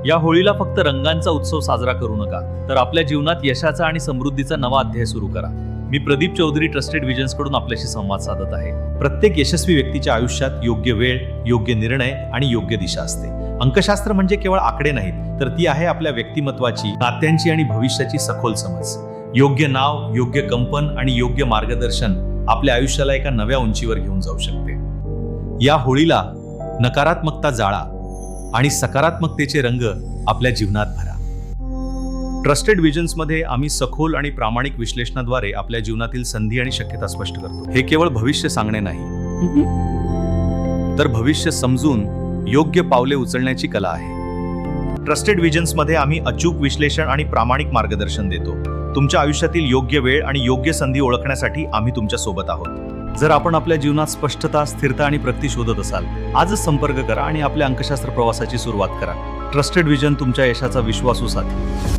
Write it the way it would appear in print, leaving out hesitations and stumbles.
या होळीला फक्त रंगांचा उत्सव साजरा करू नका, तर आपल्या जीवनात यशाचा आणि समृद्धीचा नवा अध्याय सुरू करा. मी प्रदीप चौधरी, ट्रस्टेड विजन्स कडून आपल्याशी संवाद साधत आहे. प्रत्येक यशस्वी व्यक्तीच्या आयुष्यात योग्य वेळ, योग्य निर्णय आणि योग्य दिशा असते. अंकशास्त्र म्हणजे केवळ आकडे नाहीत, तर ती आहे आपल्या व्यक्तिमत्वाची, नात्यांची आणि भविष्याची सखोल समज. योग्य नाव, योग्य कंपन आणि योग्य मार्गदर्शन आपल्या आयुष्याला एका नव्या उंचीवर घेऊन जाऊ शकते. या होळीला नकारात्मकता जाळा आणि सकारात्मकतेचे रंग आपल्या जीवनात भरा. ट्रस्टेड विजन्समध्ये आम्ही सखोल आणि प्रामाणिक विश्लेषणाद्वारे आपल्या जीवनातील संधी आणि शक्यता स्पष्ट करतो. हे केवळ भविष्य सांगणे नाही, तर भविष्य समजून योग्य पावले उचलण्याची कला आहे. ट्रस्टेड विजन्समध्ये आम्ही अचूक विश्लेषण आणि प्रामाणिक मार्गदर्शन देतो. तुमच्या आयुष्यातील योग्य वेळ आणि योग्य संधी ओळखण्यासाठी आम्ही तुमच्या सोबत आहोत. जर आपण आपल्या जीवनात स्पष्टता, स्थिरता आणि प्रगती शोधत असाल, आजच संपर्क करा आणि आपल्या अंकशास्त्र प्रवासाची सुरुवात करा. ट्रस्टेड विजन, तुमच्या यशाचा विश्वासू साथी.